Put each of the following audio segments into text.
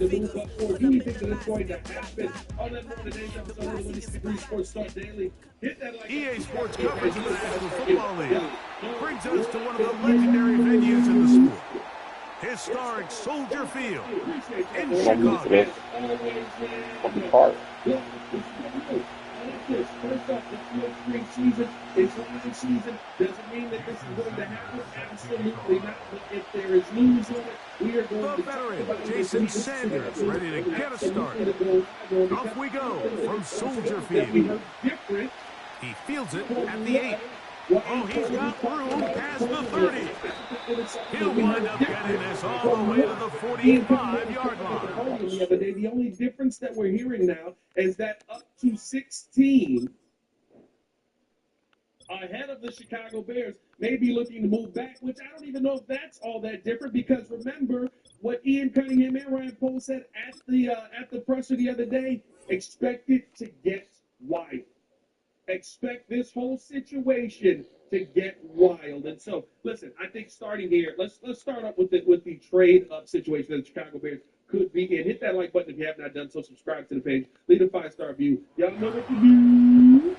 to move up forward. Do we think that it's going to happen? On that more today's episode of the Winning Degree Sports Start Daily. Hit that like EA Sports coverage of the National Football League brings us to one of the legendary venues in the sport. Historic Soldier Field in Chicago. First off, the field spring season is losing season. Doesn't mean that this is going to happen. Absolutely not. But if there is news on it, we are going The to veteran Jason Sanders ready to get us started. Off we go from Soldier Field. He fields it at the 8. Oh, he's got room past the 30. He'll wind up getting this all the way to the 45-yard line. The only difference that we're hearing now is that up to 16 ahead of the Chicago Bears may be looking to move back, which I don't even know if that's all that different, because remember what Ian Cunningham and Ryan Poles said at the presser the other day: expect it to get wild. Expect this whole situation to get wild. And so, listen, I think starting here, let's start up with the trade up situation that the Chicago Bears could be in. Hit that like button if you have not done so. Subscribe to the page. Leave a 5-star review. Y'all know what to do.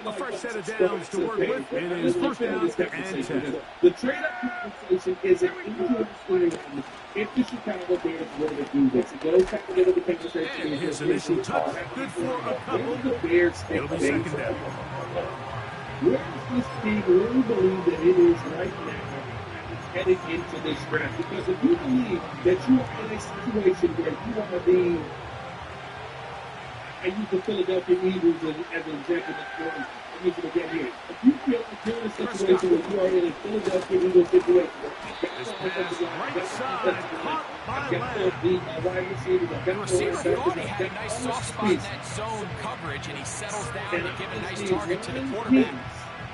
A fresh set of downs to work with. It is first down and 10. The trade-up conversation is an interesting one if the Chicago Bears were to do this. It goes back a little bit of the conversation. And his initial touch, good for a couple. It'll be second down. Where does this team really believe that it is right now heading into this draft? Because if you believe that you are in a situation where you are the I use the Philadelphia Eagles as an example this morning. I use it again here. If you feel like you're in a situation where you are in a Philadelphia Eagles situation, this pass right side, caught by The receiver thought he had a nice soft spot in that zone coverage, and he settles down to give a nice target to the quarterback.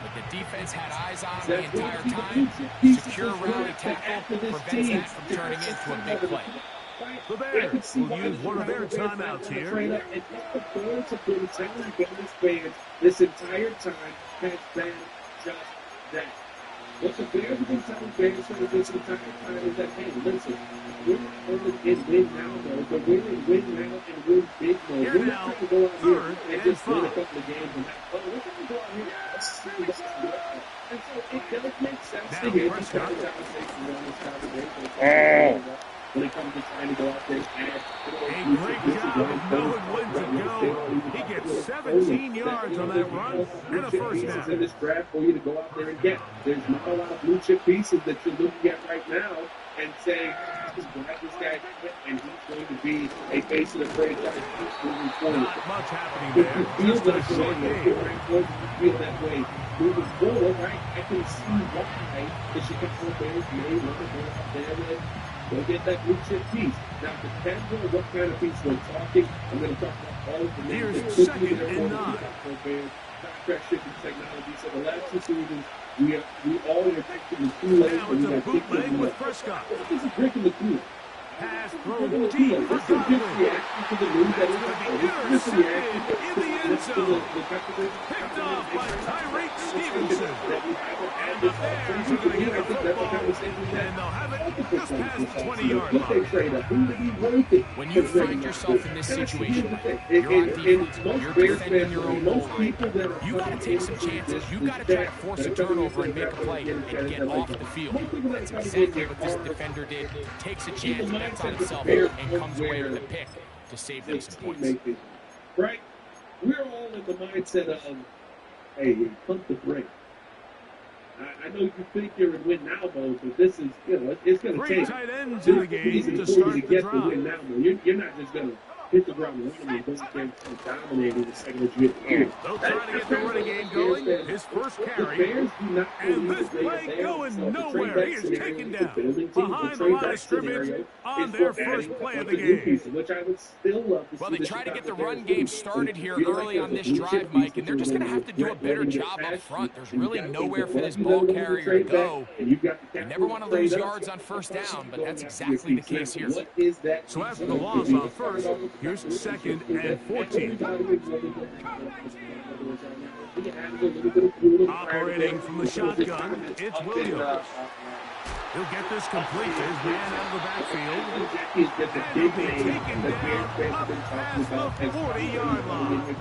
But the defense had eyes on him the entire time. Secure rally tackle prevents that from turning into a big play. The Bears will use one of their timeouts here. And the Bears have been telling Bears fans this entire time has been just that. What the Bears have been telling Bears fans this entire time is that, hey, listen, we're not only in win now mode, but we're in win now and win big mode. We're not trying to go out here and just win a couple of games and that. But we're trying to go out here and see what's going on. And so it does make sense to hear this conversation on this conversation. When it comes to trying to go out there and a great job of knowing when to go. He gets 17 yards on that run and a first down. In this draft for you to go out there and get. There's not a lot of blue chip pieces that you're looking at right now and saying, just grab this guy and he's going to be a face of the franchise moving forward. Not much happening there. Just a short game. You feel that way moving forward, right? I can see why the Chicago Bears may want to go out there and go get that blue chip piece. Now, depends on what kind of piece we're talking. I'm going to talk about all of the names. Here's second and 9. Contract shipping technology. So the last 2 seasons, we all are taking the Kool-Aid. Now it's a bootleg with Prescott. This is drinking the Kool-Aid. Pass thrown deep for Godwin. That's going to be intercepted in the end zone. Picked off by Tyreek Stevenson. And the Bears are going to get the football, and they'll have it just past the 20-yard line. When you find yourself in this situation, you're on defense, you're defending your own goal line, you got to take some chances. You got to try to force a turnover and make a play and get off the field. That's exactly what this defender did. Takes a chance, bets on himself, and comes away with a pick to save them some points. Right? We're all in the mindset of, hey, pump the brakes. I know you think you're in win now mode, but this is, it's going to take tight ends in the game to start the get drive. to win now mode. You're not just going to hit the ground running and don't get dominating the second that you hit the field. They'll try to get the running game going. His first carry. And this play going nowhere. He is taken down behind the line of scrimmage on their first play of the game. Which I would still love to see. Well, they try to get the run game started here early on this drive, Mike, and they're just going to have to do a better job up front. There's really nowhere for this ball carrier to go. You never want to lose yards on first down, but that's exactly the case here. So after the loss on first, Here's 2nd and 14. Operating from the shotgun, it's Williams. He'll get this complete to his man out of the backfield. And he'll be taken down up past the 40-yard line.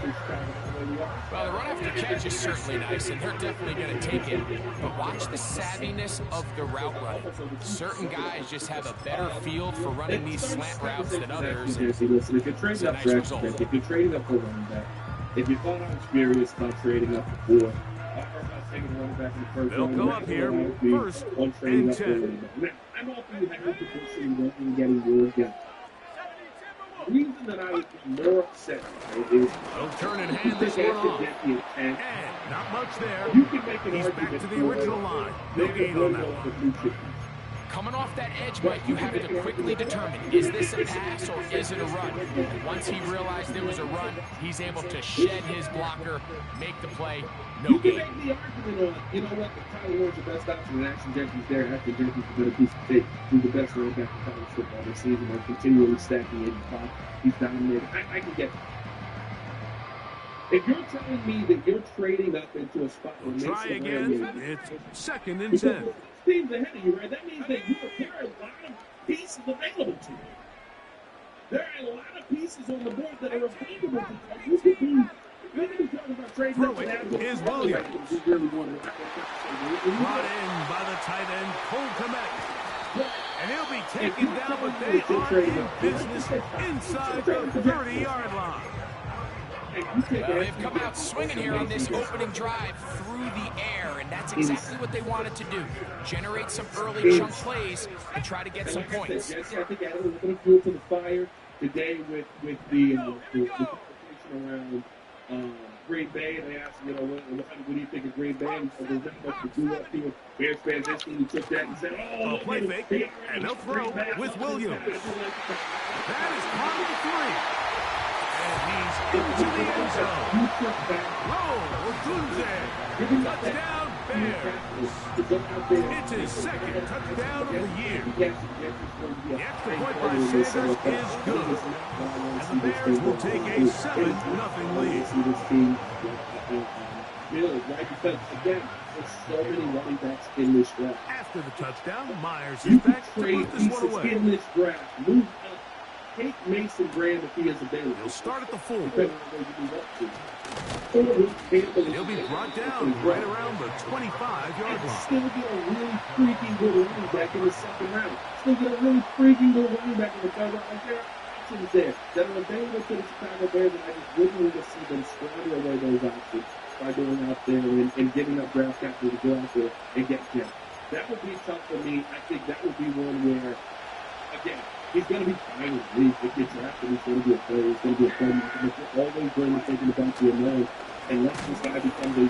Well, the run after catch is certainly nice, and they're definitely going to take it. But watch the savviness of the route running. Certain guys just have a better feel for running these slant routes than others. Listen, if you're trading up for extra, if you're trading up for running back, if you thought I was serious about trading up for 4, they'll go up here, 1st and 10. Now, I'm all for you having to push and getting yours down. The reason that I was more upset is they'll turn and hand this one off. And not much there. You can make an He's argument back to the original line. No gain on that one. Coming off that edge, Mike, you have to quickly determine, is this a pass or is it a run? And once he realized it was a run, he's able to shed his blocker, make the play, no gain. You can make the argument on, you know what, Tyler Ward's the best option, and Ashton Jenkins there. Ashton Jenkins has been a piece of cake. He's the best running back in college football this season. They're continually stacking 85. He's dominated. I can get that. If you're telling me that you're trading up into a spot where try again, it's 2nd and 10. Teams ahead of you, right? That means that there are a lot of pieces available to you. There are a lot of pieces on the board that are available to you. You could be talking about trading up and is Williams. Brought in by the tight end, Cole Kmet. And he'll be taken down, but they are in business inside the 30-yard line. Well, they've come out swinging here on this opening drive through the air, and that's exactly what they wanted to do. Generate some early chunk plays and try to get some points. Jesse, I think I had a little bit of fuel to the fire today with the conversation around Green Bay. And they asked him, what do you think of Green Bay? And he said, there's not much to do up here. Bears fans instantly took that and said, a play fake, and they'll throw with Williams. That is part of the 3. And he's into the end zone. Odunze. Touchdown, Bears. It's his 2nd touchdown of the year. The extra point by Sanders is good. And the Bears will take a 7-0 lead. Right, because again, there's so many running backs in this draft. After the touchdown, Myers is back to put this one away. In this draft, move up. Take Mason Graham if he is available. He'll start at the 4. He'll be brought down right around the 25-yard line. Still get a really freaking good running back in the 2nd round. Still get a really freaking good running back in the 3rd round. Like, there are options there that are available to the Chicago Bears, and I just wouldn't want to see them squander away those options by going out there and giving up draft capital to go out there and get him. That would be tough for me. I think that would be one where, again, he's going to be fine with the league. If you're drafted, he's going to be a player. He's going to be a playmaker. But you're always going to think about the unknown. Unless this guy becomes a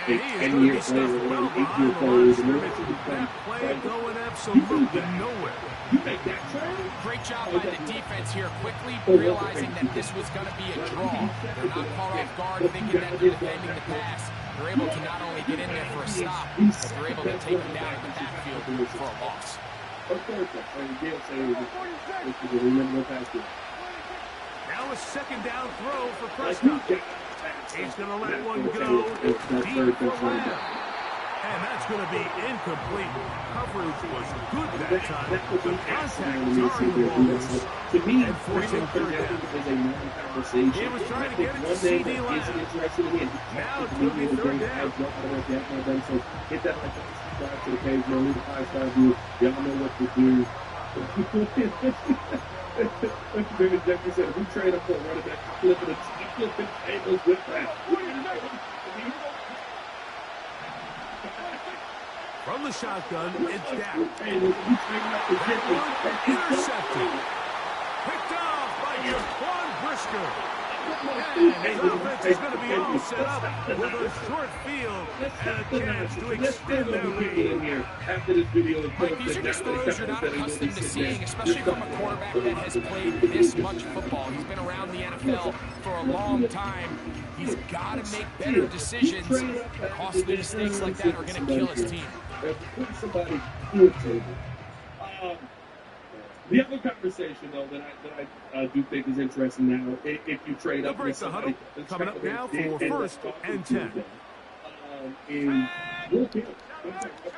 10-year player or an 8-year player. That play going absolutely nowhere. You make that turn. Great job by the defense here, quickly realizing that this was going to be a draw. They're not caught off guard thinking that they're defending the pass. They're able to not only get in there for a stop, but they're able to take him down in the backfield for a loss. Now a 2nd down throw for Prescott. He's going to let one go deep for Lamb. And that's going to be incomplete. Coverage was good that time. The contact jarring the ball to me, and forcing 3rd down. Is a non-conversation. He was trying to get it to C.D. Lamb. Now it's going to be 3rd down. So hit that like subscribe to the page, man. Leave a 5-star review. Y'all know what to do. David Jeffrey said, if we trade up for a running back, flipping tables with that. From the shotgun, it's down. Intercepted. Picked off by Jaquan Brisker. And his offense is going to be all set up with a short field and a chance to extend their lead. Mike, these are just throws you're not accustomed to seeing, especially from a quarterback that has played this much football. He's been around the NFL for a long time. He's got to make better decisions. Costly mistakes like that are going to kill his team. The other conversation, though, that I do think is interesting now, if you trade up with somebody, coming up now for first and 10. In Will Hill,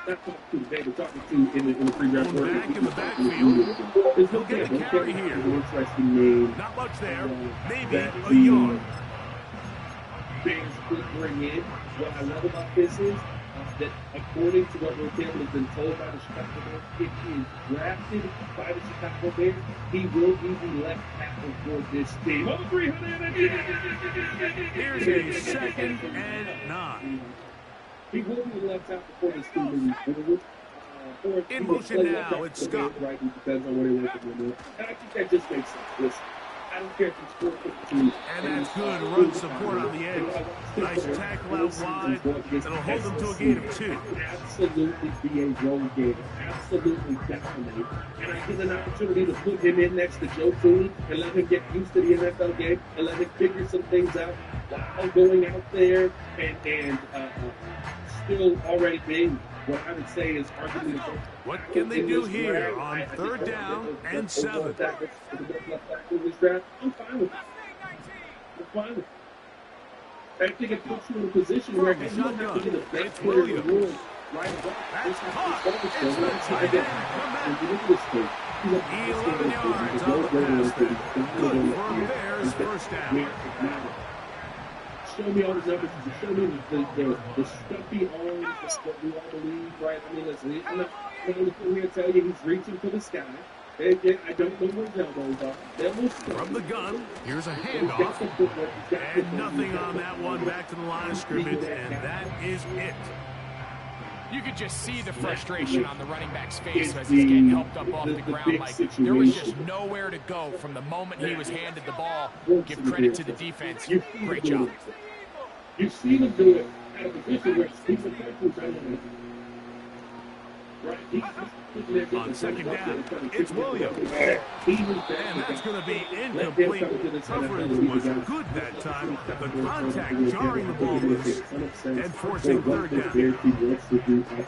that's who they were talking to in the pre-draft. Back in the backfield, he'll get the carry here. Interesting name. Not much there, maybe a yard. Bears could bring in. What I love about this is that according to what Will Hill has been told by the Chicago Bears, if he is drafted by the Chicago Bears, he will be the left tackle for this team. Oh, 300! Here's a second and 9. He will be the left tackle for this team moving forward. In motion now, it's Scott. Right, it depends on what he wants to do. And I think that just makes sense. Listen, I don't care if he's 4'2". And that's good run support on the edge. Nice tackle out wide. That'll hold them to a gain of 2. Absolutely be a role game. Absolutely dominate. And I get an opportunity to put him in next to Joe Thuney and let him get used to the NFL game and let him figure some things out while going out there and still already being what I would say is arguably the best. What can they do here on 3rd down and 7? I'm fine with it. I'm fine with it. I think it puts you in a position where you don't have to be the best player in the world right away. That's caught. It's the tight end. Come back. 11 yards on the pass. Good for Bears first down. Show me all the numbers. Show me the stuffy arms, what we all believe, right? I mean, listen, I'm not going to come here and tell you he's reaching for the sky. I don't know where his elbows are. From the gun, here's a handoff. And nothing on that one. Back to the line of scrimmage, and that is it. You could just see the frustration on the running back's face as he's getting helped up off the ground. Like, there was just nowhere to go from the moment he was handed the ball. Give credit to the defense. Great job. You see them do it at a position where he's a careful right. On 2nd down, it's Williams. And that's going to be incomplete. Coverage was good that time. The contact jarring the ball loose and forcing 3rd down.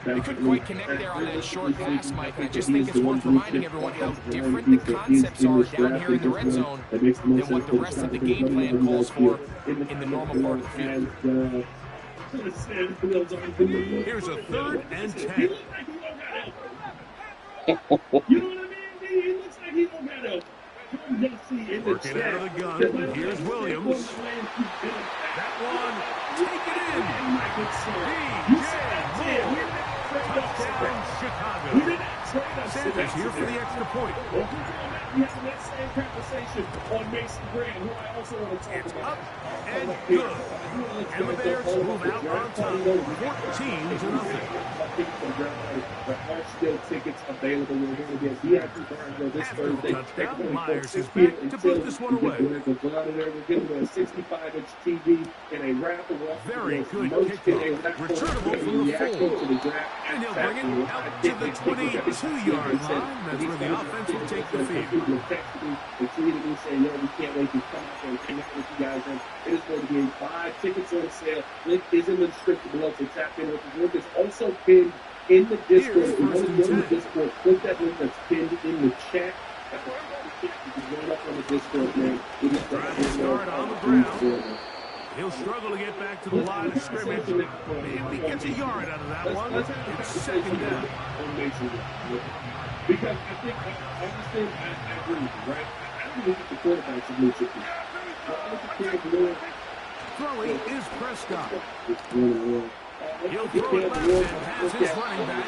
They couldn't quite connect there on that short pass, Mike. And I just think it's worth reminding everyone how different the concepts are down here in the red zone than what the rest of the game plan calls for in the normal part of the field. Here's a 3rd and 10. You know what I mean? He looks like he don't got Working out of the gun. Here's Williams. That one, take it in. DJ Moore. Touchdown, Chicago. Sanders here for the extra point. We have that same conversation on Mason Graham, who I also want to talk about. Up and good. And the Bears move out on top, 14-0. There are still tickets available. We're going to get VIP Barnes this Thursday. Touchdown, Myers is back to put this one away. We're giving a 65-inch TV and a raffle. Very good kickoff. Returnable from the 4. And he'll bring it out to the 22-yard line. That's where the offense will take the field. They tweeted me saying, we can't wait to come out and connect with you guys. And it is going to be 5 tickets on sale. Link is in the description below, so tap in with the link. is also pinned in the Discord. If you want to go to the Discord, click that link that's pinned in the chat. You can join up on the Discord, man. Trying to start on the ground. He'll struggle to get back to the line of scrimmage. Maybe gets a yard out of that one. It's 2nd down. Because I think, I understand, I agree with you, right? I don't even think the quarterback's a blue chip. Throwing is Prescott. He'll throw it left and has his running back.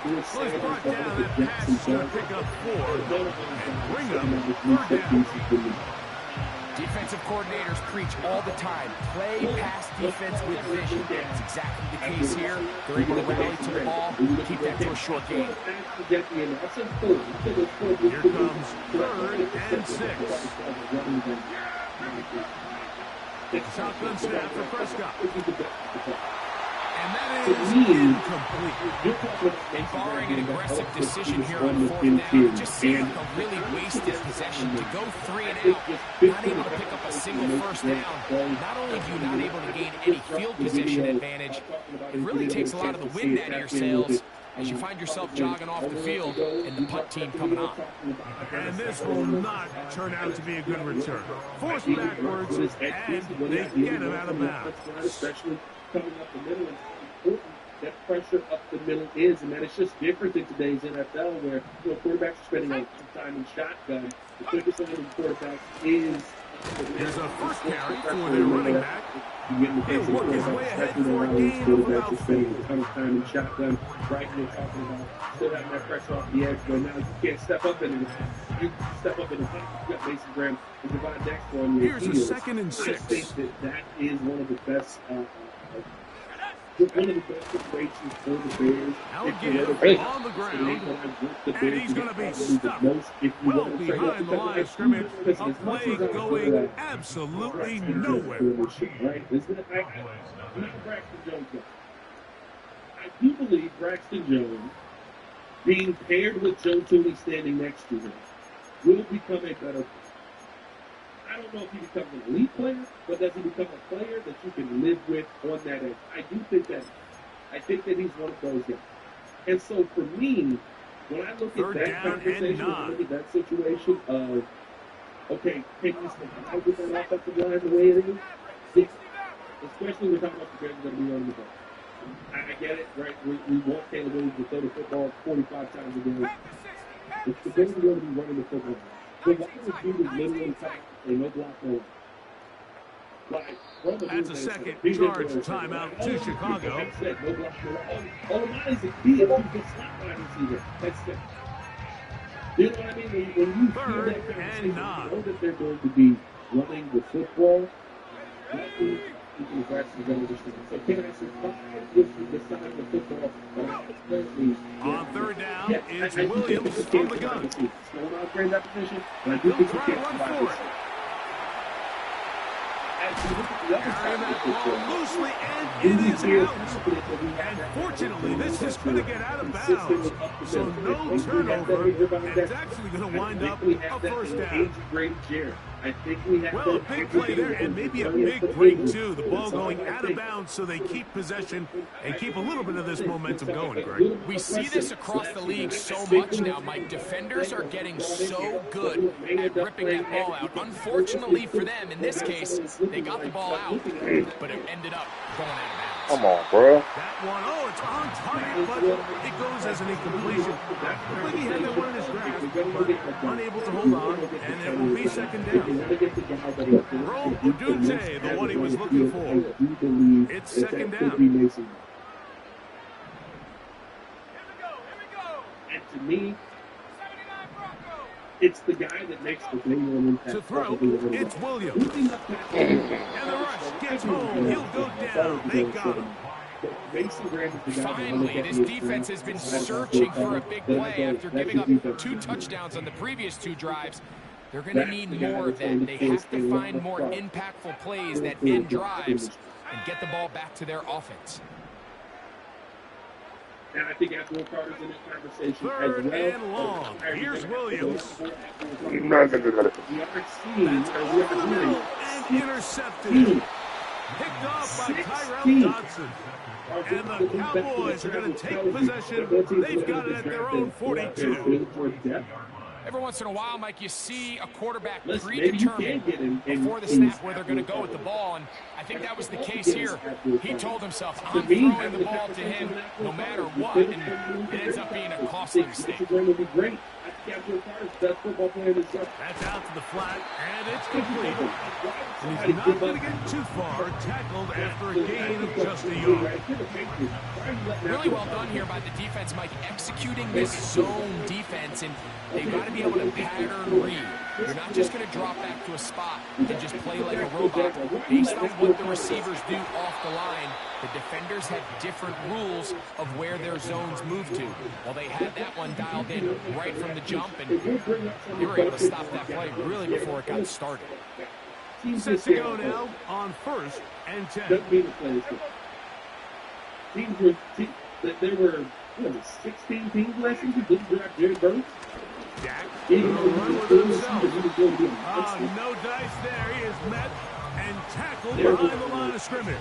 Well, he's brought down that pass. He's going to pick up 4 and bring up 3rd down. Defensive coordinators preach all the time. Play pass defense with vision. That's exactly the case here. They're able to rally to the ball, keep that to a short game. Here comes 3rd and 6. Shotgun snap for Prescott. And that is incomplete. And barring an aggressive decision here on 4th down, it just seemed like a really wasted possession to go 3 and out, not able to pick up a single 1st down. Not only are you not able to gain any field position advantage, it really takes a lot of the wind out of your sails as you find yourself jogging off the field and the punt team coming on. And this will not turn out to be a good return. Forced backwards, and they get him out of bounds. Especially coming up the middle, and how important that pressure up the middle is, and that is just different in today's NFL, where quarterbacks are spending a lot of time in shotgun. The quickest thing in quarterbacks is. There's a first carry for their running back. He'll work his way ahead for a gain of about 4. A ton of time in shotgun, right? You're talking about still having that pressure off the edge, but now you can't step up in it. You step up in the pocket. You got Mason Graham and Devon Dexter on your heels. Here's a 2nd and 6. I think that is one of the best. One of the best situations for the Bears. Alligator on the ground, and he's going to be stuck well behind the line of scrimmage. A play going absolutely nowhere. Right? I'm not a Braxton Jones guy. I do believe Braxton Jones, being paired with Joe Thuney standing next to him, will become a better player. I don't know if he becomes an elite player, but does he become a player that you can live with on that end? I do think that. I think that he's one of those guys. And so for me, when I look at that conversation, when I look at that situation of, okay, can you survive with that offensive line the way it is? Yes. Especially when we're talking about the Bears going to be running the ball. I get it, right? We want Caleb Williams to throw the football 45 times a game. If the Bears are going to be running the football, the wide receiver is literally tight. They no block no. That's a second charge timeout to Chicago. All that is a key if you can stop wide receiver. That's it. You know what I mean? When you hear that conversation, you know that they're going to be running the football. That is the Braxton Jones decision. So can I survive with the side of the football? On 3rd down, it's Williams from the gun. Still not great that position, but I do think he can run for it. Carrying that ball loosely, and it is out. And fortunately, this is going to get out of bounds. So no turnover, and it's actually going to wind up a first down. Well, a big play there, and maybe a big break, too. The ball going out of bounds, so they keep possession and keep a little bit of this momentum going, Greg. We see this across the league so much now, Mike. Defenders are getting so good at ripping that ball out. Unfortunately for them, in this case, they got the ball out, but it ended up going out of bounds. Come on, bro. That one, it's on target, but it goes as an incompletion. Looked like he had that one in his grasp, but unable to hold on, and it will be 2nd down. Rome Odunze, the one he was looking for. It's 2nd down. And to me, it's the guy that makes the big one impact. To throw, it's Williams. And the rush gets home. He'll go down. They got him. Finally, this defense has been searching for a big play after giving up 2 touchdowns on the previous 2 drives. They're going to need more of that. They have to find more impactful plays that end drives and get the ball back to their offense. And I think Abdul Carter's in this conversation 3rd as well. and long. Here's Williams. We are seeing, Over the middle and intercepted. Picked off by Tyrell Dodson. And the Cowboys are going to take possession. They've got it at their own 42. Every once in a while, Mike, you see a quarterback predetermined before the snap where they're going to go with the ball, and I think that was the case here. He told himself, I'm throwing the ball to him no matter what, and it ends up being a costly mistake. That's out to the flat, and it's complete. And he's not going to get too far, tackled after a gain of just a yard. Really well done here by the defense, Mike, executing this zone defense, and they've got to be able to pattern read. You're not just going to drop back to a spot and just play like a robot. Based on what the receivers do off the line, the defenders have different rules of where their zones move to. Well, they had that one dialed in right from the jump, and they were able to stop that play really before it got started. Set to go now on 1st and 10. There were 16 teams last season didn't draft Jerry Burns. Dak will run with himself. No dice there. He is met and tackled behind the line of scrimmage.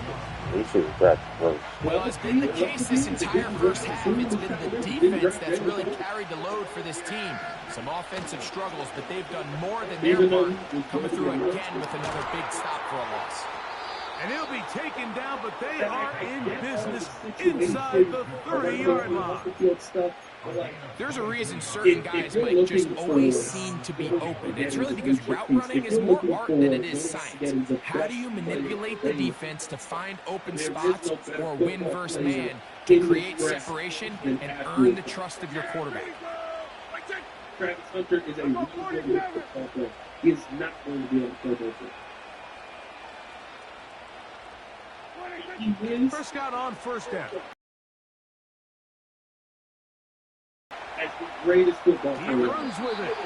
Well, it's been the case this entire first half. It's been the defense that's really carried the load for this team. Some offensive struggles, but they've done more than their part, coming through again with another big stop for a loss. And he'll be taken down, but they are in business inside the 30-yard line. There's a reason certain guys might just always seem to be open. It's really because route running is more art than it is science. How do you manipulate the defense to find open spots or win versus man to create separation and earn the trust of your quarterback? Travis Hunter is a really good football player. He is not going to be able to throw those things. He wins. Prescott on first down. As the greatest football player. He runs with it.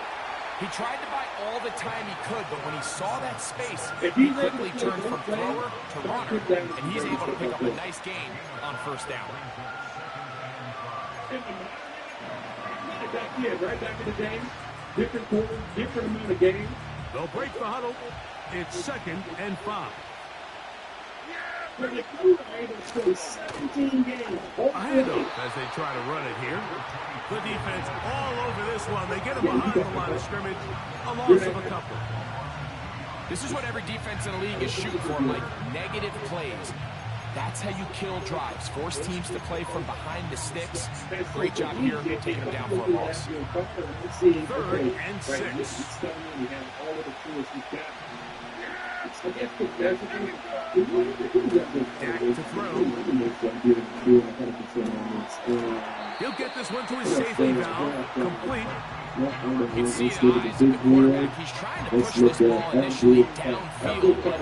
He tried to buy all the time he could, but when he saw that space, he quickly turned from thrower to runner, and he's able to pick up a nice gain on first down. Right back in the game. Different quarter, different amount of games. They'll break the huddle. It's 2nd and 5. For the Cougs are able to score 17 games. Ahead as they try to run it here. The defense all over this one. They get him behind the line of scrimmage. A loss of a couple. This is what every defense in the league is shooting for, Mike. Negative plays. That's how you kill drives. Force teams to play from behind the sticks. Great job here, taking them down for a loss. 3rd and 6. Dak to throw. He'll get this one to his safety valve. Complete. You can see the eyes of the quarterback. He's trying to push this ball initially downfield. But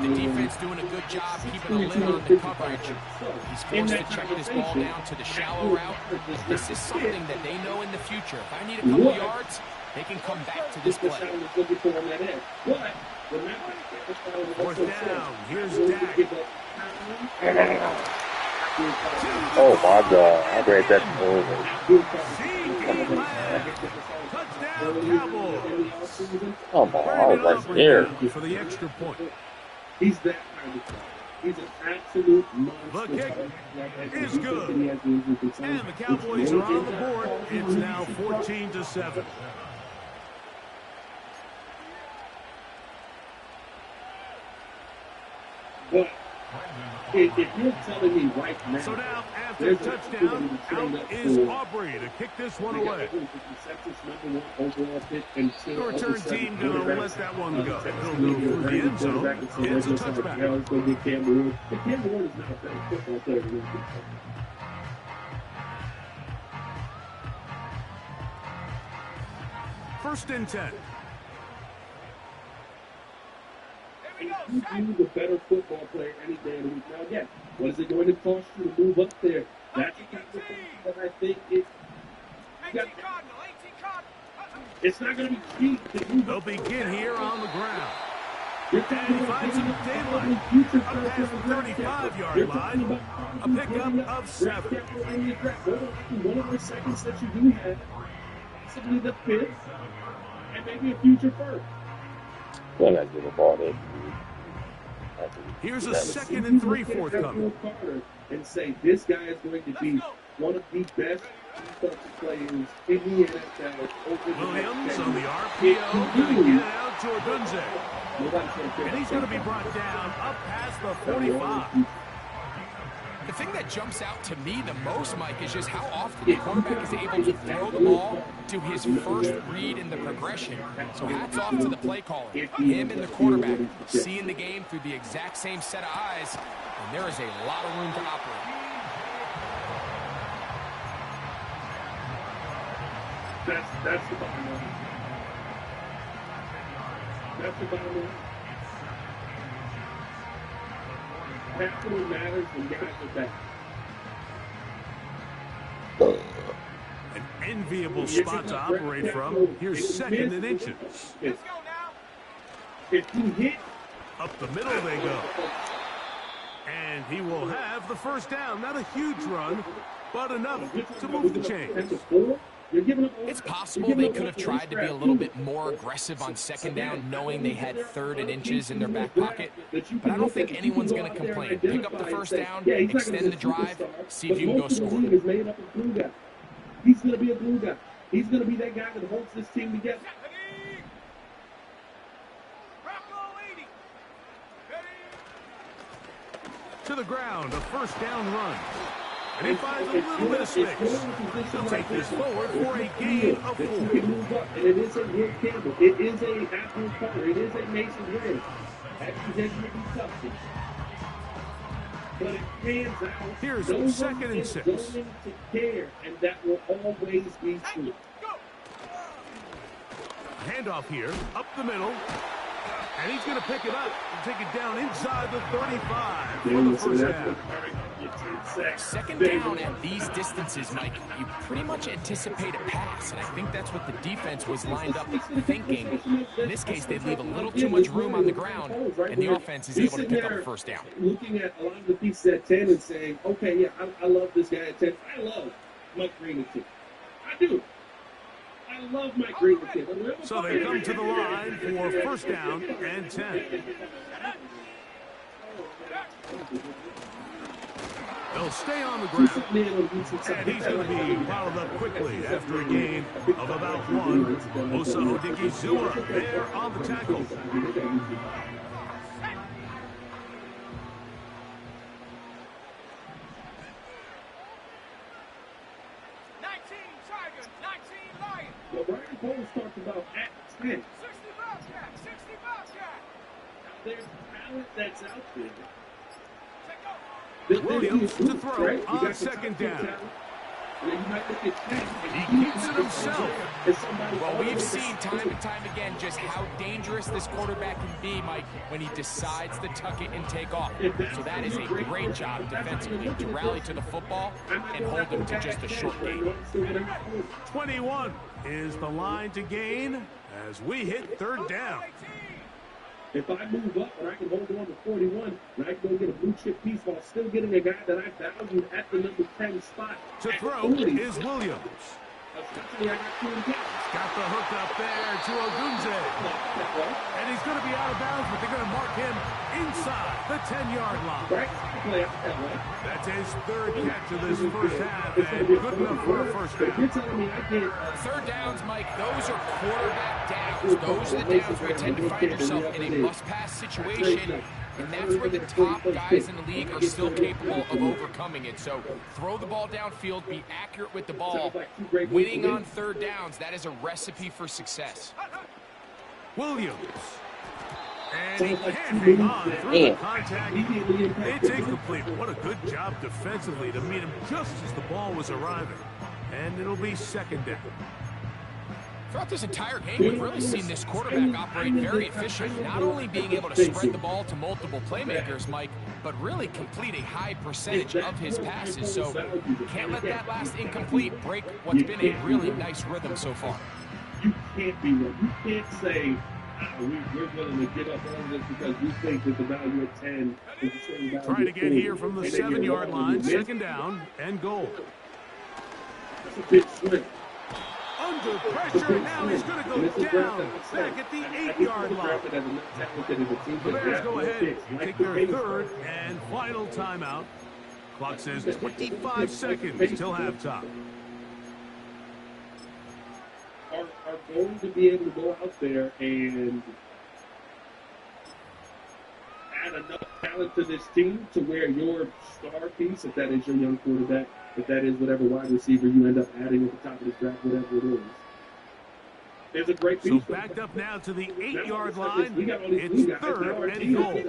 the defense doing a good job keeping a lid on the coverage. He's forced to check this ball down to the shallow route. This is something that they know in the future. If I need a couple yards, they can come back to this play. Fourth down. Here's Dak. Oh my God! I read that movie. Touchdown, Cowboys. Come on, I was like here. For the extra point. He's that kind of guy. He's an absolute monster. The kick is good. And the Cowboys are on the board. It's now 14-7. But if you're telling me right now, so now after the touchdown, out is Aubrey to kick this one away. The return team going to let that one go. He'll go through the end zone. It's a touchback. Cam Ward is not a better football player than him. First and 10. You the better football player any day of the week. Now again, what is it going to cost you to move up there? That's the kind of thing that I think it's not going to be cheap to move. They'll begin here on the ground. You're And he finds some daylight. Up past the 35-yard line. A pickup of 7. One of the seconds that you do have, possibly the 5th, and maybe a future first. Well, I give a ball there. Here's a 2nd and 3 forthcoming. And say this guy is going to be one of the best defensive players in the NFL. Williams on the RPO, going to get it out to Odunze. And he's going to be brought down up past the 45. The thing that jumps out to me the most, Mike, is just how often the quarterback is able to throw the ball to his first read in the progression. So hats off to the play caller. Him and the quarterback seeing the game through the exact same set of eyes, and there is a lot of room to operate. That's the bottom line. That's the bottom line. Capital matters when guys are back. An enviable spot to operate from. Here's 2nd and inches. Let's go now. If you hit, up the middle they go. And he will have the first down. Not a huge run, but enough to move the chains. It's possible they could have tried to be a little bit more aggressive on second down, knowing they had 3rd and inches in their back pocket. But I don't think anyone's going to complain. Pick up the first down, extend the drive, see if you can go score. He's going to be a glue guy. He's going to be that guy that holds this team together. To the ground, a first down run. And he finds a little bit of space. He'll take this forward for a gain of 4. And it is a Will Campbell. It is a Apple Carter. It is a Mason Rhodes. That's going to be tough. But it pans out. Here's no 2nd and 6. Going to care, and that will always be true. Handoff here, up the middle. And he's going to pick it up and take it down inside the 35 for the first half. Second down at these distances, Mike, you pretty much anticipate a pass, and I think that's what the defense was lined up thinking. In this case, they'd leave a little too much room on the ground, and the offense is able to pick up a first down. Looking at a lot of the pieces at 10 and saying, okay, yeah, I love this guy at 10. I love Mike Green at 10. I do. I love Mike Green at 10. So they come to the line for first down and 10. They'll stay on the ground. And he's going to be fouled up quickly after a gain of about 1. Musa Odigizua there on the tackle. Brian Poles talked about at 10. 60 Bobcat. There's talent that's out there. Williams to throw on second down. He keeps it himself. Well, we've seen time and time again just how dangerous this quarterback can be, Mike, when he decides to tuck it and take off. So that is a great job defensively to rally to the football and hold him to just a short gain. 21 is the line to gain as we hit third down. If I move up and I can hold on to 41, and I can go get a blue chip piece while still getting a guy that I valued at the number 10 spot. To throw is Williams. Got the hook up there to Ogunze. And he's going to be out of bounds, but they're going to mark him inside the 10-yard line. That's his 3rd catch of this first half, and good enough for a first down. Third downs, Mike, those are quarterback downs. Those are the downs where you tend to find yourself in a must-pass situation, and that's where the top guys in the league are still capable of overcoming it. So throw the ball downfield, be accurate with the ball. Winning on third downs, that is a recipe for success. Williams. And he can't hang on through the contact. It's incomplete. What a good job defensively to meet him just as the ball was arriving. And it'll be second down. Throughout this entire game, we've really seen this quarterback operate very efficient, not only being able to spread the ball to multiple playmakers, Mike, but really complete a high percentage of his passes. So can't let that last incomplete break what's been a really nice rhythm so far. You can't be wrong. You can't say, we're willing to give up on this because we think that the value at 10 is the same value. Trying to get here from the 7-yard line, second down and goal. That's a big swing. Under pressure, now he's going to go down back at the 8-yard line. The Bears go ahead and take their 3rd and final timeout. Clock says 25 seconds till halftime. Are going to be able to go out there and add enough talent to this team to where your star piece, if that is your young quarterback, if that is whatever wide receiver you end up adding at the top of this draft, whatever it is. There's a great piece. So backed up now to the 8-yard line. It's 3rd and goal.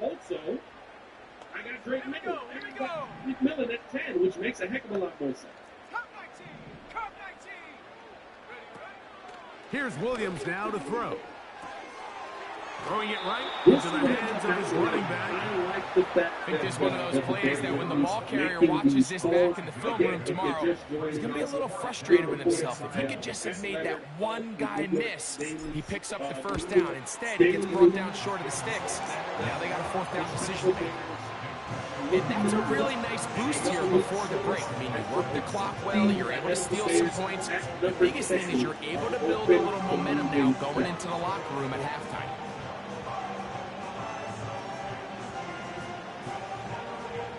Also, I got Drake McMillan at 10, which makes a heck of a lot more sense. Here's Williams now to throw. Throwing it right into the hands of his running back. I think this is one of those plays that when the ball carrier watches this back in the film room tomorrow, he's going to be a little frustrated with himself. If he could just have made that one guy miss, he picks up the first down. Instead, he gets brought down short of the sticks. Now they got a 4th down decision to make. And that's a really nice boost here before the break. I mean, you work the clock well, you're able to steal some points. The biggest thing is you're able to build a little momentum now going into the locker room at halftime.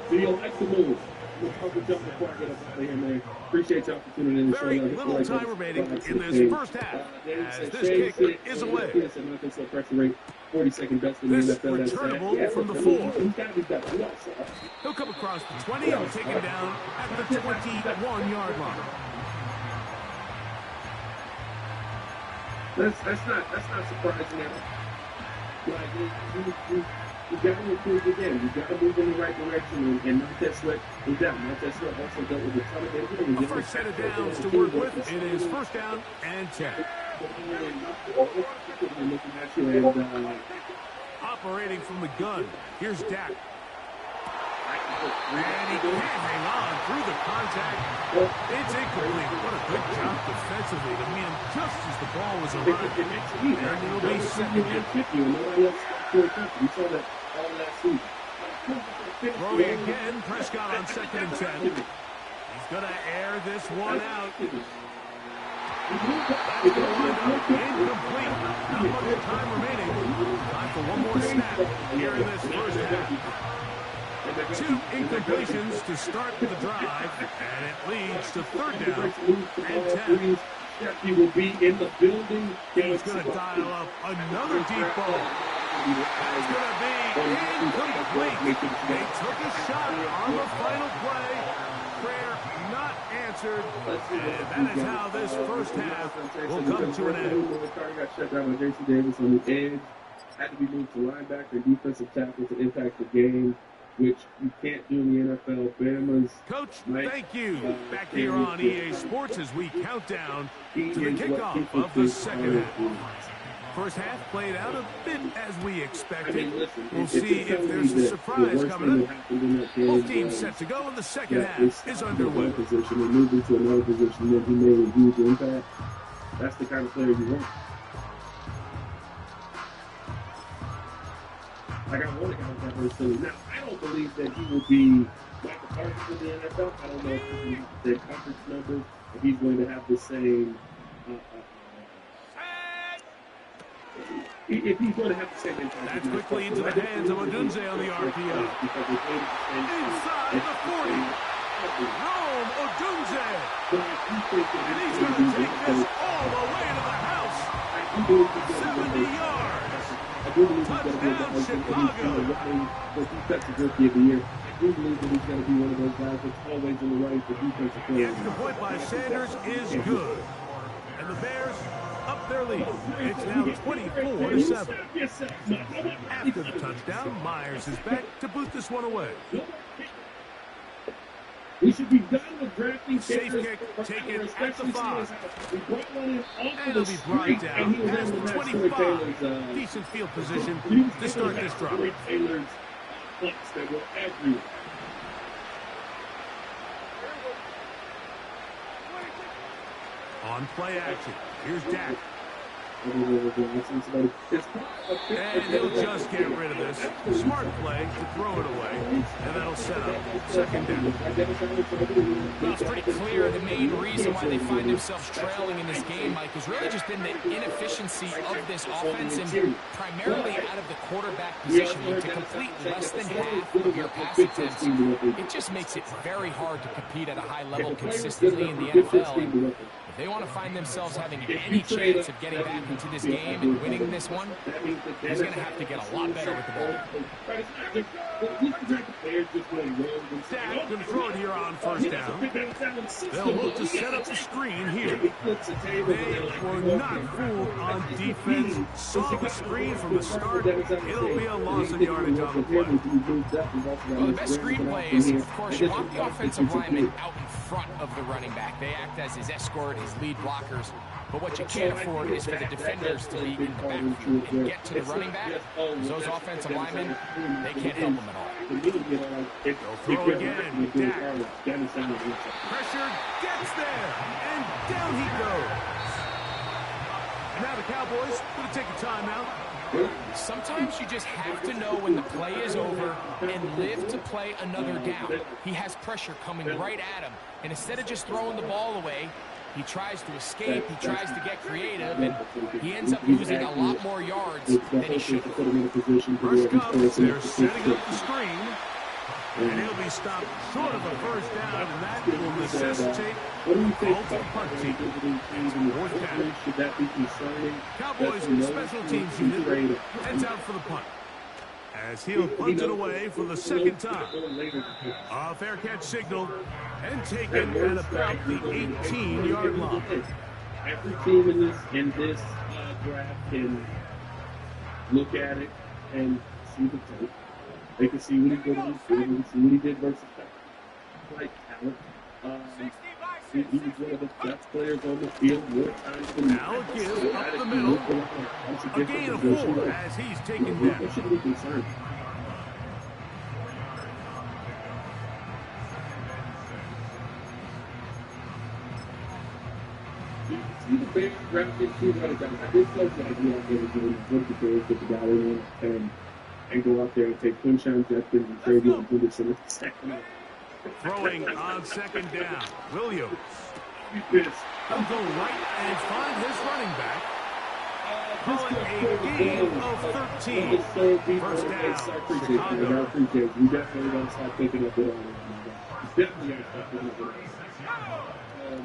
Do you like the move? Before I get up out of here, man. Appreciate y'all for tuning in. Very little time remaining in this first half as this kick is away. 42nd best in the This NFL. returnable from the 4. He's got to be better. He'll come across the 20 and take him down at the 21-yard line. That's not surprising at all. Like, you got to improve again. You got to move in the right direction and Montez Sweat is that. Montez Sweat also dealt with a ton of injuries. A first set of downs to work with. It is first down and 10. Operating from the gun. Here's Dak. And he can't hang on through the contact. It's incomplete. What a good job defensively to meet him just as the ball was arriving. And it'll be second down. We saw that all last season. Throwing again, Prescott on 2nd and 10. He's going to air this one out. That's going to wind up incomplete. Not much time remaining. Time for one more snap here in this first half. 2 incompletions to start the drive, and it leads to 3rd down and 10. He will be in the building. He's going to dial up another deep ball. That's going to be incomplete. They took a shot on the final play. Prayer not answered. And that is how this first half will come to an end. Got shut down by J.C. Davis on the edge. Had to be moved to linebacker, defensive tackle to impact the game, which you can't do in the NFL. Bama's Coach, thank you. Back here on EA Sports as we count down to the kickoff of the second half. First half played out a bit as we expected. We'll see if there's a surprise coming up. Both teams set to go, and the second half is underway. Position and move into another position that he made a huge impact. That's the kind of player you want. Like, I want to count that versatility. Now, I don't believe that he will be Michael Parsons in the NFL. I don't know if he's the coverage numbers, if he's going to have the same. If he's going to have the same impact. That's quickly into the hands of Odunze on the RPO. Inside the 40. Rome Odunze. And he's going to take this all the way to the house. 70 yards. Touchdown, Chicago. The defensive rookie of the year. I do believe that he's going to be one of those guys that's always in the right for defensive The players. extra point by Sanders is good. And the Bears up their lead. It's now 24-7. After the touchdown, Myers is back to boot this one away. We should be done with drafting Safe kickers. kick taken at the 5. We brought one in off And of the it'll be brought street, down and he was past able the to match 25. Taylor's, Decent field position to start this drive. Troy Taylor's flicks that were everywhere. On play action. Here's Dak. And And he'll just get rid of this. Smart play to throw it away. And that'll set up second down. Well, it's pretty clear the main reason why they find themselves trailing in this game, Mike, has really just been the inefficiency of this offense and primarily out of the quarterback positioning to complete less than half of your pass attempts. It just makes it very hard to compete at a high level consistently in the NFL. And if they want to find themselves having any chance of getting back into this game and winning this one, he's going to have to get a lot better with the ball. Dak going to throw it here on first down. They'll look to set up the screen here. They were not fooled on defense. Saw the screen from the start. It'll be a loss of yardage on the play. Well, the best screen play is, of course, you want the offensive lineman out in front of the running back. They act as his escort, his lead blockers. But what you can't afford is for the defenders to be in the backfield and get to the running back. Those offensive linemen, they can't help them at all. They'll throw again. Dak. Pressure gets there. And down he goes. And now the Cowboys going to take a timeout. Sometimes you just have to know when the play is over and live to play another down. He has pressure coming right at him, and instead of just throwing the ball away, he tries to escape, he tries to get creative, and he ends up losing a lot more yards than he should. First up, they're setting up the screen. And he'll be stopped short of a first down, and that will necessitate a call to the punt team. It's fourth down. Should that be concerning? Cowboys special teams unit heads out for the punt, as he'll punt it away for the second time. A fair catch signal and taken at about the 18-yard line. Every team in this draft can look at it and see the tape. They can see what he did on the field. They can see what he did versus like talent. He was one of the best players on the field more times than now a give up the middle. A gain of 4 as he's taken down. That shouldn't be concerned. See the Bears drafted 2 running backs. I did so that we are going to do what the Bears get the guy in and go out there and take Quinshon Judkins and trade him and do this in the second. Throwing on second down, Williams. Yes. He'll go right and find his running back. Call it a gain of 13. First down, Chicago. I appreciate it. We definitely don't stop picking up it on definitely don't stop picking up it on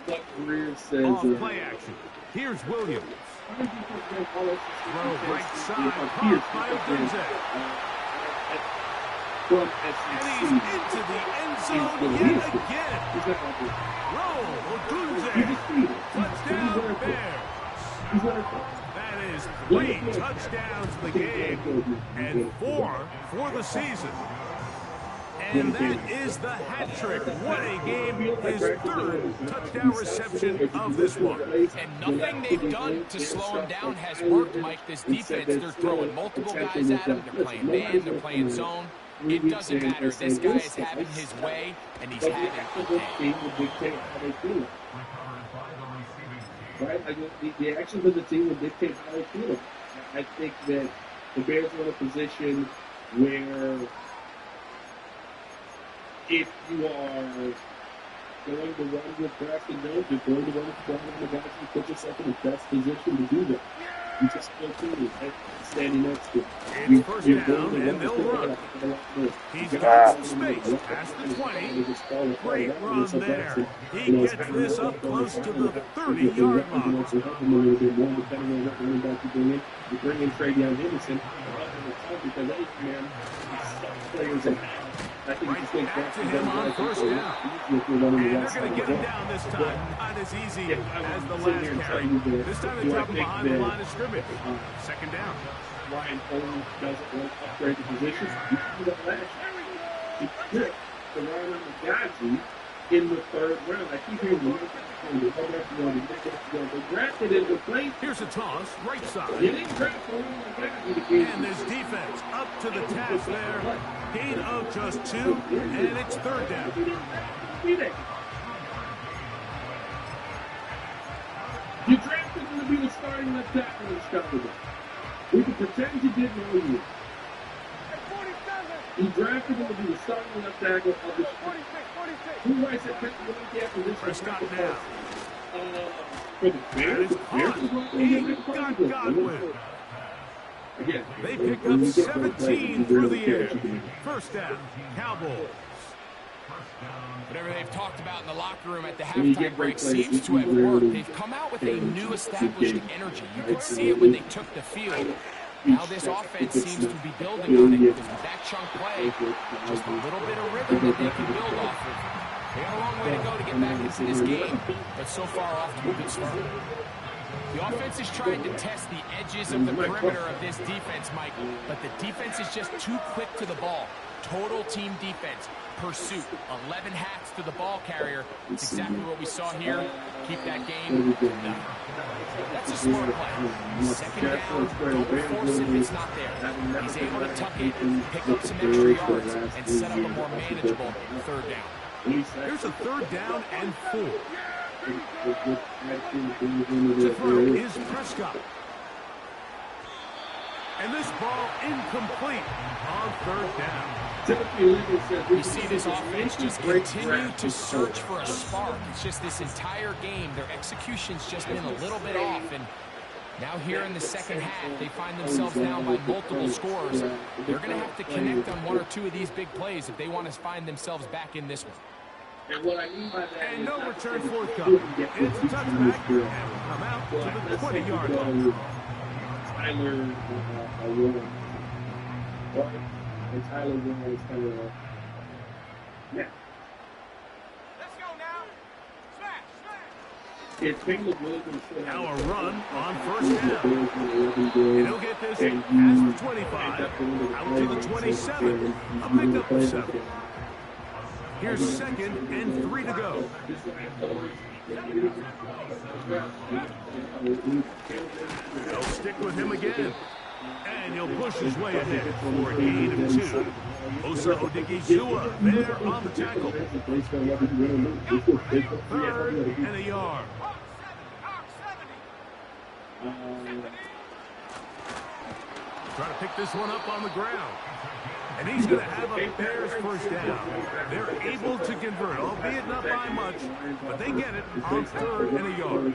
What Greer says. Off play action. Here's Williams. Throw right side, caught by Odunze. And he's into the end zone yet again. Roll, Odunze. Touchdown, Bears. That is 3 touchdowns in the game and 4 for the season. And that is the hat trick. What a game. His 3rd touchdown reception of this one. And nothing they've done to slow him down has worked, Mike. This defense, they're throwing multiple guys at him. They're playing man, they're playing zone. It doesn't matter. This guy is having his way, and he's having it today. Right? The actions of the team will dictate how they feel. I think that the Bears are in a position where if you are going to run with Braxton Jones, you're going to run with the guys and put yourself in the best position to do that. You just feel cool standing next to him. It's first down, and they'll run. He's got some space past the 20. Great run there. He gets this up close to the 30-yard line. You bring in Travion Henderson because those players in right back to him on first down. And they're going to get him down this time. Not as easy as the last carry. This time they drop him behind the line of scrimmage. Second down. Ryan Poland doesn't want to upgrade the position. You see that last year. He picked the Ryan Magaji in the 3rd round. I keep hearing the they drafted him to play. Here's a toss, right side. And this defense up to the task there. Gain of just 2, and it's 3rd down. You drafted him to be the starting left tackle in Chicago. We can pretend you didn't know you. You drafted him to be the starting left tackle of the Who writes that for this? Prescott now. For the Bears? He got Godwin. Again, they pick up 17 through the air. First down, Cowboys. Whatever they've talked about in the locker room at the halftime break seems to have worked. They've come out with a new established energy. You could see it when they took the field. Now this offense seems to be building on it because with that chunk play, just a little bit of rhythm that they can build off of. They got a long way to go to get back into this game, but so far off to a good start. The offense is trying to test the edges of the perimeter of this defense, Mike, but the defense is just too quick to the ball. Total team defense, pursuit, 11 hats to the ball carrier. It's exactly what we saw here. Keep that game. No. That's a smart play. Second down, don't force it if it's not there. He's able to tuck it, pick up some extra yards, and set up a more manageable 3rd down. Here's a 3rd down and 4. To throw is Prescott. And this ball incomplete on third down. You see this offense just continue to search for a spark. It's just this entire game, their execution's just been a little bit off. And now here in the second half, they find themselves down by multiple scores. They're going to have to connect on one or two of these big plays if they want to find themselves back in this one. And no return forthcoming. It's a touchback and will come out to the 20-yard line. And Tyler Williams kind of, yeah. Let's go now. Smash, smash. It's Caleb Williams. Now a run on first down. And he'll get this past the 25, out to the 27, a pickup of 7. Here's second and 3 to go. They'll stick with him again. And he'll push his way ahead for a gain of 2. Osa Odigizua there on the tackle. Third and a yard. Try to pick this one up on the ground. And he's going to have a Bears first down. They're able to convert, albeit not by much, but they get it on third and a yard.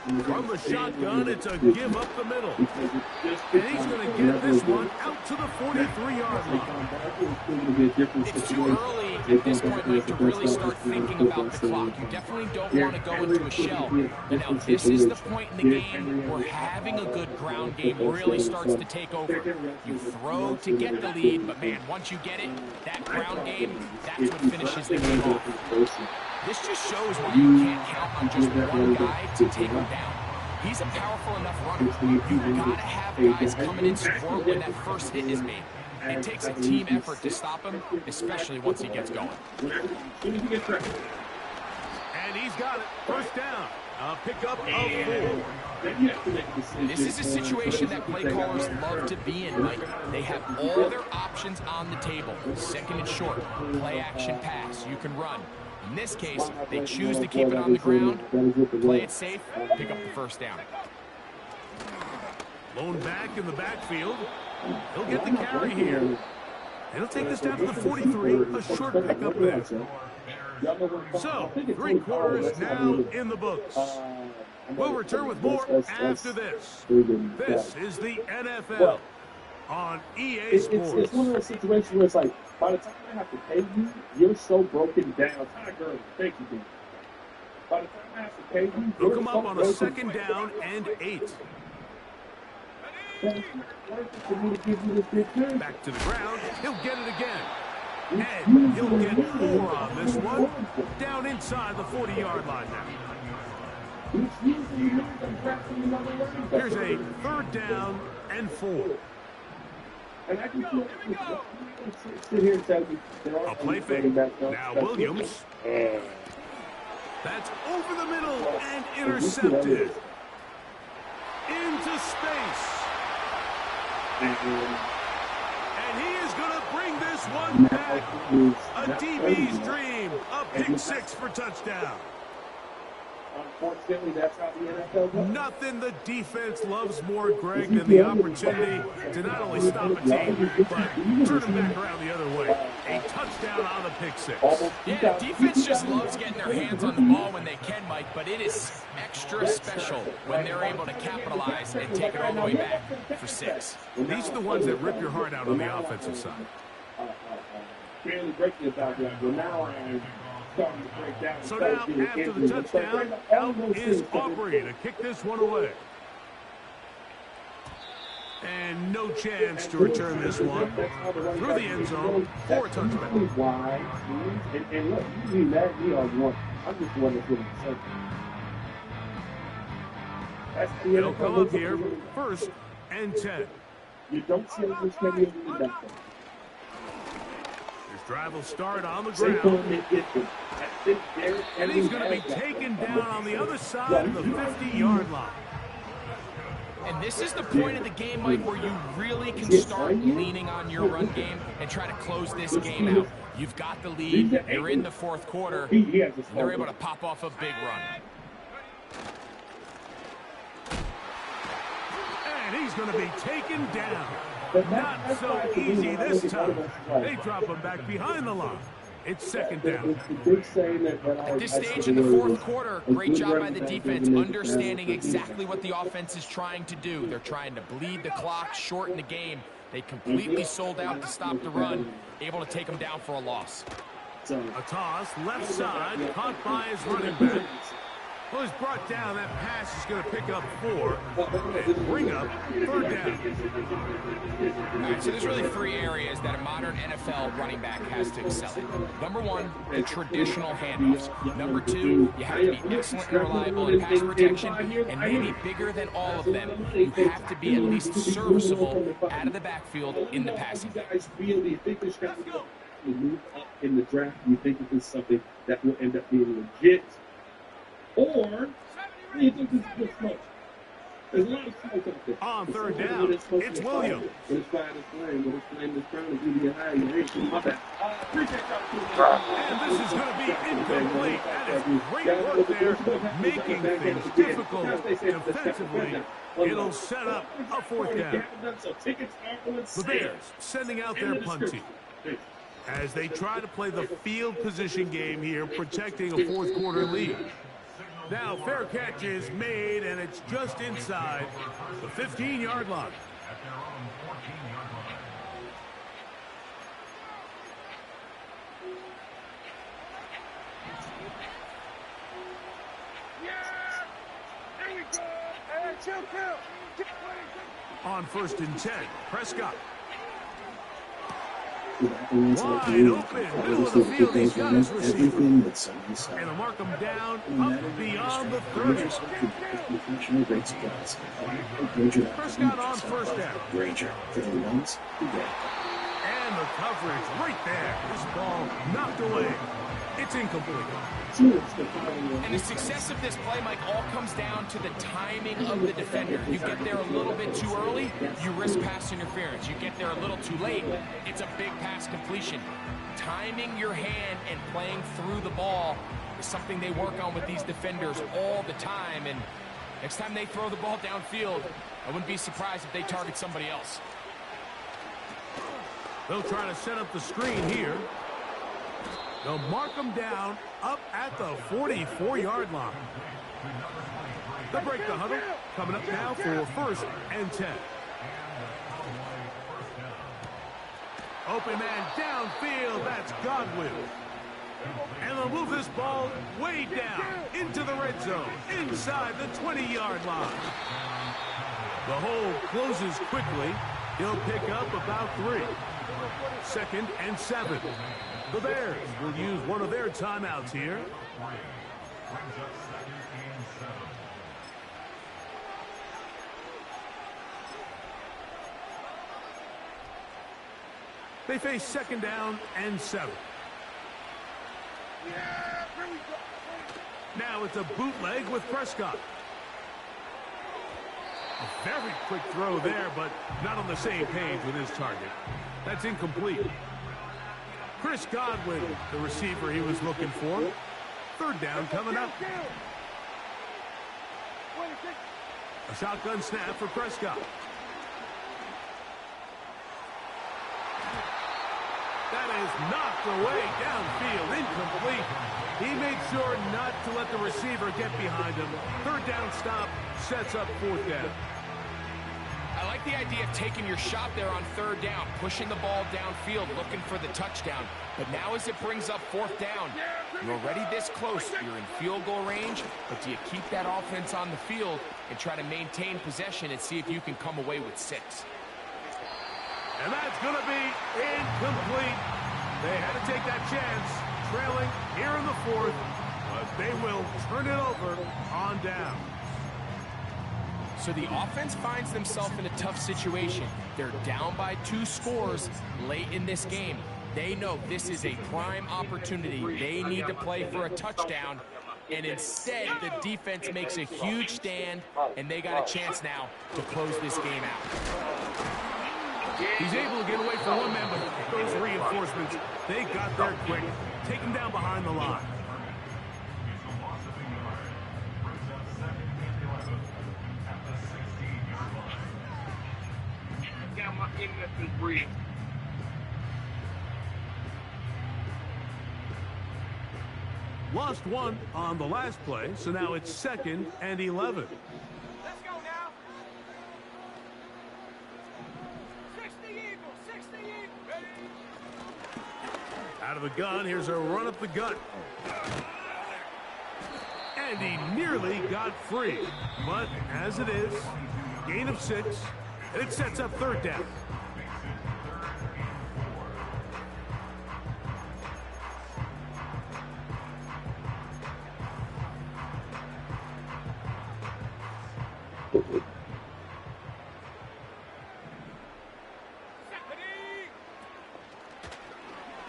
From the shotgun, it's a give up the middle. And he's going to get this one out to the 43-yard line. It's too early at this point, Mike, to really start thinking about the clock. You definitely don't want to go into a shell. And now this is the point in the game where having a good ground game really starts to take over. You throw to get the lead, but man, once you get it, that ground game, that's what finishes the game off. This just shows why you can't count on just one guy to take him down. He's a powerful enough runner. You've got to have guys coming in support when that first hit is made. It takes a team effort to stop him, especially once he gets going. And he's got it. First down. A pickup of 4. This is a situation that play callers love to be in, Mike. They have all their options on the table. Second and short, play action pass. You can run. In this case, they choose to keep it on the ground, play it safe, pick up the first down. Lone back in the backfield. He'll get the carry here. And he'll take this down to the 43, a short pickup there. So, 3 quarters now in the books. We'll return with more after this. This is the NFL on EA Sports. It's one of those situations where it's like, by the time I have to pay you, you're so broken down. Thank you, Dan. By the time I have to pay you, They'll come up on a second down and 8. Back to the ground. He'll get it again. And he'll get more on this one. Down inside the 40-yard line now. Here's a third down and 4. And I can sit here and tell you, a play fake. Now Williams. That's over the middle and intercepted. Into space. And he is going to bring this one back. A DB's dream. A pick 6 for touchdown. Unfortunately, that's how the NFL goes. Nothing the defense loves more, Greg, than the opportunity to not only stop a team, but turn them back around the other way. A touchdown on the pick 6. Yeah, defense just loves getting their hands on the ball when they can, Mike, but it is extra special when they're able to capitalize and take it all the way back for 6. These are the ones that rip your heart out on the offensive side. Barely breaking it down, but now so now, after the touchdown, out is Aubrey to kick this one away. And no chance to return this one through the end zone for a touchdown. And look, you need that, you are one. I'm just one that's getting second. They'll come up here, first and 10. You don't see this many of you back there. Drive will start on the ground. And he's going to be taken down on the other side of the 50-yard line. And this is the point of the game, Mike, where you really can start leaning on your run game and try to close this game out. You've got the lead. You're in the fourth quarter. And they're able to pop off a big run. going to be taken down. Not so easy this time. They drop him back behind the line. It's second down. At this stage in the fourth quarter, great job by the defense understanding exactly what the offense is trying to do. They're trying to bleed the clock, shorten the game. They completely sold out to stop the run, able to take them down for a loss. A toss, left side, caught by his running back. Well, he's brought down. That pass is going to pick up 4 and bring up third down. All right, so there's really 3 areas that a modern NFL running back has to excel in. Number 1, the traditional handoffs. Number 2, you have to be excellent and reliable in pass protection. And maybe bigger than all of them, you have to be at least serviceable out of the backfield in the passing game. Move up in the draft, you think that this is something that will end up being legit? Or do you think this is just smoke? There's a lot of smoke out there. On third down, it's Williams. But it's fine, it's flame, but it's flame that's trying to give you a high. You ain't my bad. Appreciate y'all. And this is going to be incomplete. That is great work there, making things difficult defensively. It'll set up a fourth down. The Bears sending out their punt team as they try to play the field position game here, protecting a fourth quarter lead. Now, fair catch is made, and it's just inside the 15-yard line. On 1st and 10, Prescott. Wide open, middle of the field, he's got his receiver. And they'll mark him down up beyond the 30. Prescott on 1st down. And the coverage right there. This ball knocked away. It's incomplete. And the success of this play, Mike, all comes down to the timing of the defender. You get there a little bit too early, you risk pass interference. You get there a little too late, it's a big pass completion. Timing your hand and playing through the ball is something they work on with these defenders all the time. And next time they throw the ball downfield, I wouldn't be surprised if they target somebody else. They'll try to set up the screen here. They'll mark them down up at the 44-yard line. They'll break the huddle. Coming up now for 1st and 10. Open man downfield. That's Godwin. And they'll move this ball way down into the red zone, inside the 20-yard line. The hole closes quickly. He'll pick up about 3. 2nd and 7. The Bears will use one of their timeouts here. They face 2nd down and 7. Now it's a bootleg with Prescott. A very quick throw there, but not on the same page with his target. That's incomplete. Chris Godwin, the receiver he was looking for. 3rd down coming up. A shotgun snap for Prescott. That is knocked away downfield, incomplete. He made sure not to let the receiver get behind him. 3rd down stop sets up 4th down. I like the idea of taking your shot there on 3rd down, pushing the ball downfield, looking for the touchdown. But now as it brings up 4th down, you're already this close. You're in field goal range, but do you keep that offense on the field and try to maintain possession and see if you can come away with 6? And that's going to be incomplete. They had to take that chance, trailing here in the 4th, but they will turn it over on down. So the offense finds themselves in a tough situation. They're down by 2 scores late in this game. They know this is a prime opportunity. They need to play for a touchdown. And instead, the defense makes a huge stand, and they got a chance now to close this game out. He's able to get away from one man, but those reinforcements, they got there quick. Take him down behind the line. Lost one on the last play, so now it's 2nd and 11. Let's go now. 60 Eagles, 60 Eagles. Ready? Out of the gun, here's a run up the gut. And he nearly got free. But as it is, gain of 6, and it sets up 3rd down.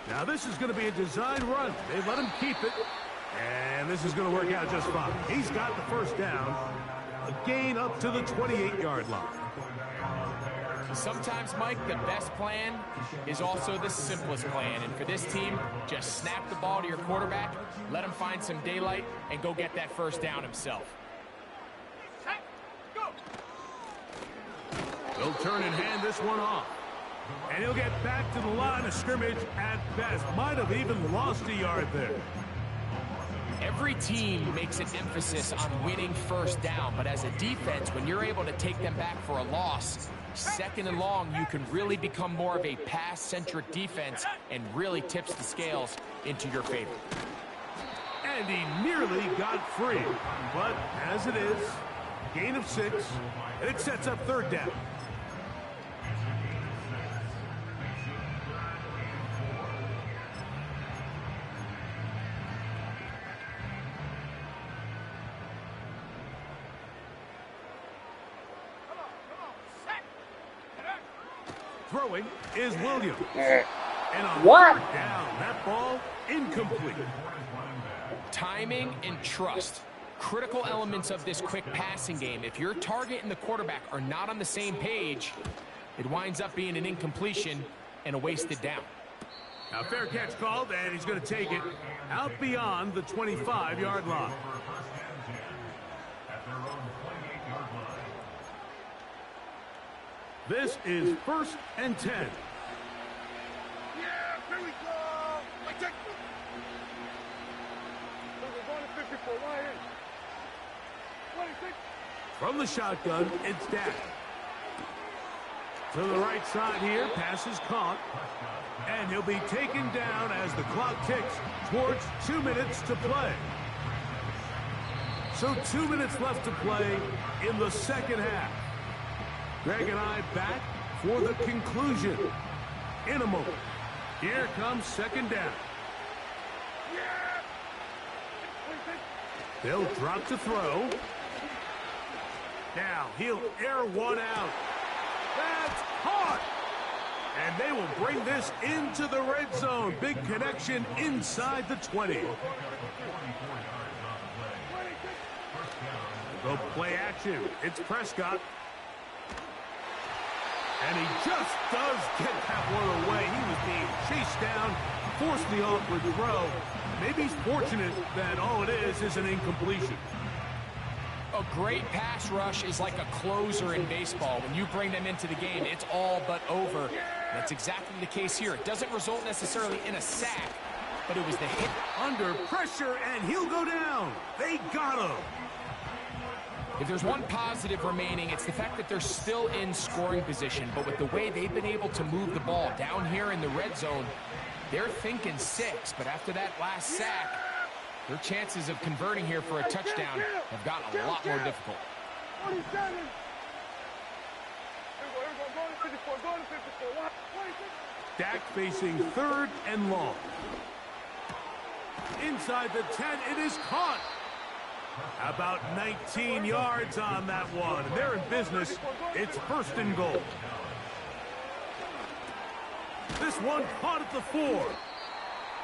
Now this is going to be a design run. They let him keep it. And this is going to work out just fine. He's got the 1st down. A gain up to the 28-yard line. Sometimes, Mike, the best plan is also the simplest plan. And for this team, just snap the ball to your quarterback, let him find some daylight, and go get that 1st down himself. They'll turn and hand this one off. And he'll get back to the line of scrimmage at best. Might have even lost a yard there. Every team makes an emphasis on winning 1st down, but as a defense, when you're able to take them back for a loss, 2nd and long, you can really become more of a pass-centric defense and really tips the scales into your favor. And he nearly got free. But as it is, gain of 6, and it sets up 3rd down. Throwing is Williams. And on 3rd down, that ball incomplete. Timing and trust. Critical elements of this quick passing game. If your target and the quarterback are not on the same page, it winds up being an incompletion and a wasted down. Now fair catch called, and he's going to take it out beyond the 25-yard line. This is 1st and 10. Yeah, here we go. We're going to 54. Why in? 26. From the shotgun, it's Dak. To the right side here, pass is caught. And he'll be taken down as the clock ticks towards 2 minutes to play. So 2 minutes left to play in the 2nd half. Greg and I back for the conclusion in a moment. Here comes 2nd down. They'll drop to throw. Now he'll air one out. That's caught. And they will bring this into the red zone. Big connection inside the 20. Go play action. It's Prescott. And he just does get that one away. He was being chased down, forced the awkward throw. Maybe he's fortunate that all it is an incompletion. A great pass rush is like a closer in baseball. When you bring them into the game, it's all but over. That's exactly the case here. It doesn't result necessarily in a sack, but it was the hit. Under pressure, and he'll go down. They got him. If there's one positive remaining, it's the fact that they're still in scoring position. But with the way they've been able to move the ball down here in the red zone, they're thinking 6. But after that last sack, their chances of converting here for a touchdown have gotten a lot more difficult. 47. Dak facing 3rd and long. Inside the 10, it is caught. About 19 yards on that one. They're in business. It's 1st and goal. This one caught at the 4.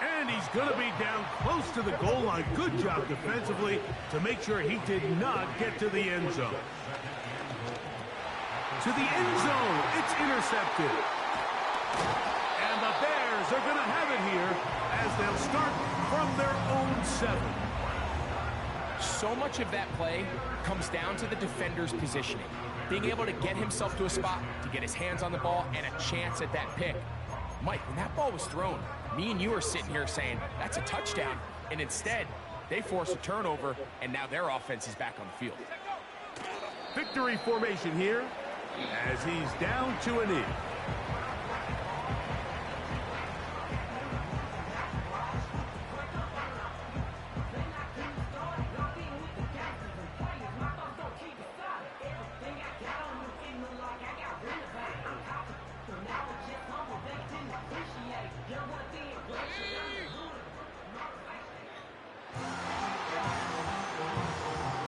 And he's going to be down close to the goal line. Good job defensively to make sure he did not get to the end zone. To the end zone. It's intercepted. And the Bears are going to have it here as they'll start from their own 7. So much of that play comes down to the defender's positioning. being able to get himself to a spot, to get his hands on the ball, and a chance at that pick. Mike, when that ball was thrown, me and you are sitting here saying, that's a touchdown. And instead, they force a turnover, and now their offense is back on the field. Victory formation here as he's down to a knee.